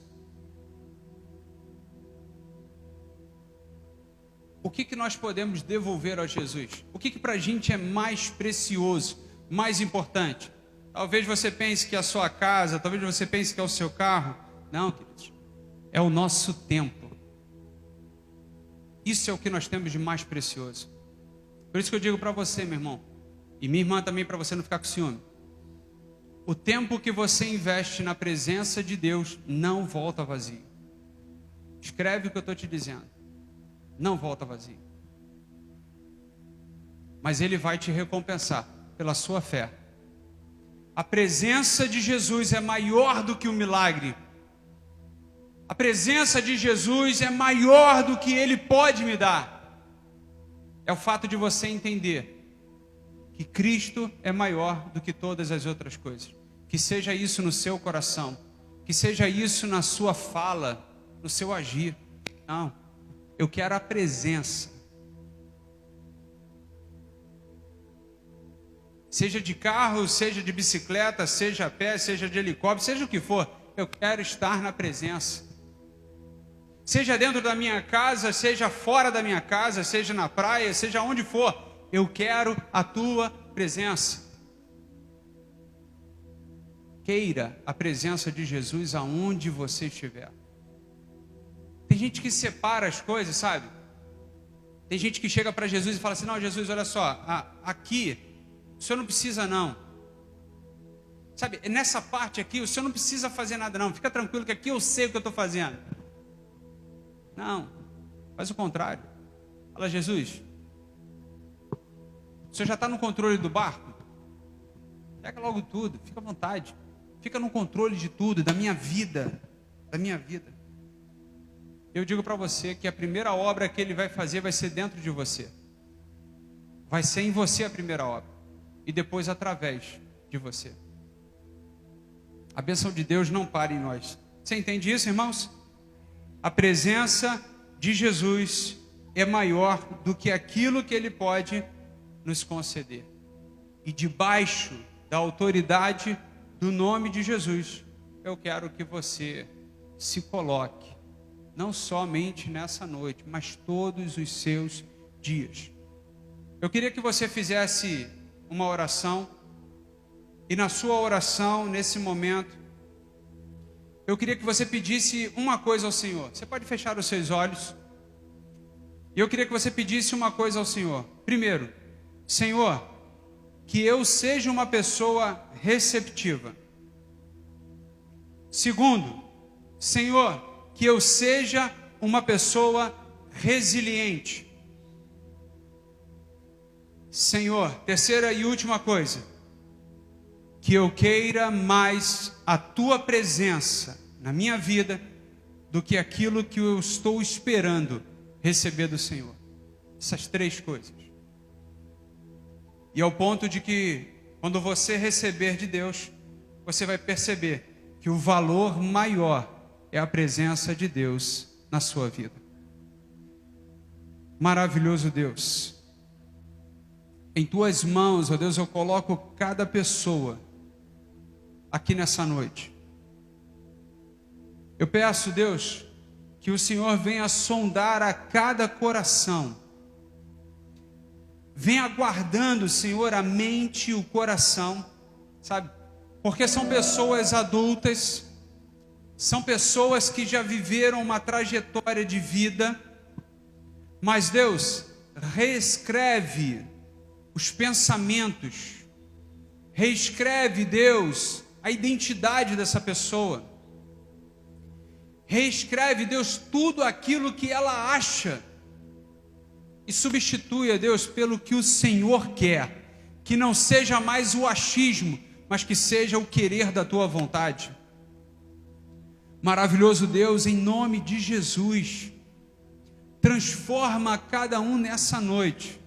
O que nós podemos devolver a Jesus? O que para a gente é mais precioso, mais importante? Talvez você pense que é a sua casa, talvez você pense que é o seu carro. Não, queridos. É o nosso tempo. Isso é o que nós temos de mais precioso. Por isso que eu digo para você, meu irmão, e minha irmã também, para você não ficar com ciúme. O tempo que você investe na presença de Deus não volta vazio. Escreve o que eu estou te dizendo. Não volta vazio. Mas Ele vai te recompensar pela sua fé. A presença de Jesus é maior do que o milagre. A presença de Jesus é maior do que Ele pode me dar. É o fato de você entender que Cristo é maior do que todas as outras coisas. Que seja isso no seu coração. Que seja isso na sua fala, no seu agir. Não, eu quero a presença. Seja de carro, seja de bicicleta, seja a pé, seja de helicóptero, seja o que for. Eu quero estar na presença. Seja dentro da minha casa, seja fora da minha casa, seja na praia, seja onde for. Eu quero a tua presença. Queira a presença de Jesus aonde você estiver. Tem gente que separa as coisas, sabe? Tem gente que chega para Jesus e fala assim: não, Jesus, olha só, aqui, o senhor não precisa não. Sabe, nessa parte aqui, o senhor não precisa fazer nada não. Fica tranquilo que aqui eu sei o que eu estou fazendo. Não, faz o contrário. Fala: Jesus, o senhor já está no controle do barco? Pega logo tudo, fica à vontade. Fica no controle de tudo, da minha vida. da minha vida. Eu digo para você que a primeira obra que Ele vai fazer vai ser dentro de você. Vai ser em você a primeira obra. E depois através de você. A bênção de Deus não para em nós. Você entende isso, irmãos? A presença de Jesus é maior do que aquilo que Ele pode nos conceder. E debaixo da autoridade do nome de Jesus, eu quero que você se coloque, não somente nessa noite, mas todos os seus dias. Eu queria que você fizesse uma oração, e na sua oração, nesse momento, eu queria que você pedisse uma coisa ao Senhor. Você pode fechar os seus olhos. E eu queria que você pedisse uma coisa ao Senhor. Primeiro, Senhor, que eu seja uma pessoa receptiva. Segundo, Senhor, que eu seja uma pessoa resiliente. Senhor, terceira e última coisa, que eu queira mais a Tua presença na minha vida do que aquilo que eu estou esperando receber do Senhor. Essas três coisas. E ao ponto de que, quando você receber de Deus, você vai perceber que o valor maior é a presença de Deus na sua vida. Maravilhoso Deus. Em Tuas mãos, ó Deus, eu coloco cada pessoa aqui nessa noite. Eu peço, Deus, que o Senhor venha sondar a cada coração. Venha guardando, Senhor, a mente e o coração, sabe? Porque são pessoas adultas, são pessoas que já viveram uma trajetória de vida, mas Deus, reescreve os pensamentos, reescreve, Deus, a identidade dessa pessoa, reescreve, Deus, tudo aquilo que ela acha, e substitui, Deus, pelo que o Senhor quer, que não seja mais o achismo, mas que seja o querer da Tua vontade. Maravilhoso Deus, em nome de Jesus, transforma cada um nessa noite,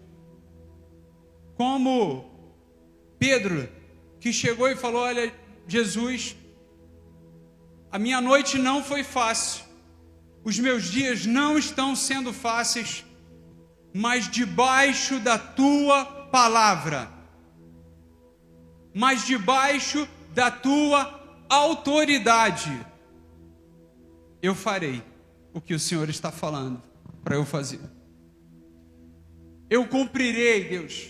como Pedro, que chegou e falou: olha, Jesus, a minha noite não foi fácil, os meus dias não estão sendo fáceis, mas debaixo da Tua palavra, mas debaixo da Tua autoridade, eu farei o que o Senhor está falando para eu fazer. Eu cumprirei, Deus,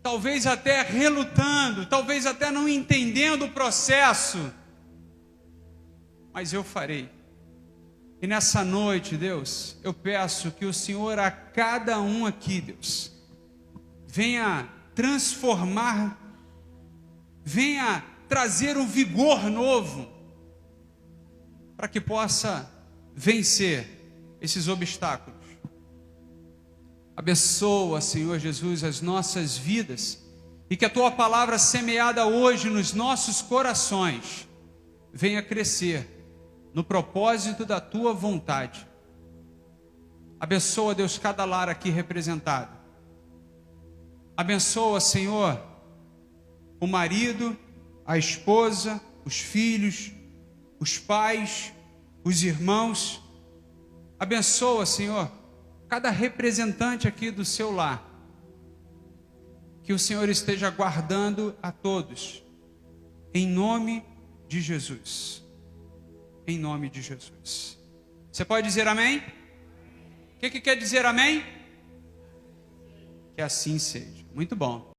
talvez até relutando, talvez até não entendendo o processo, mas eu farei. E nessa noite, Deus, eu peço que o Senhor a cada um aqui, Deus, venha transformar, venha trazer um vigor novo, para que possa vencer esses obstáculos. Abençoa, Senhor Jesus, as nossas vidas, e que a Tua palavra semeada hoje nos nossos corações venha crescer no propósito da Tua vontade. Abençoa, Deus, cada lar aqui representado. Abençoa, Senhor, o marido, a esposa, os filhos, os pais, os irmãos. Abençoa, Senhor, cada representante aqui do seu lar. Que o Senhor esteja guardando a todos, em nome de Jesus. Em nome de Jesus. Você pode dizer amém? O que quer dizer amém? Que assim seja. Muito bom.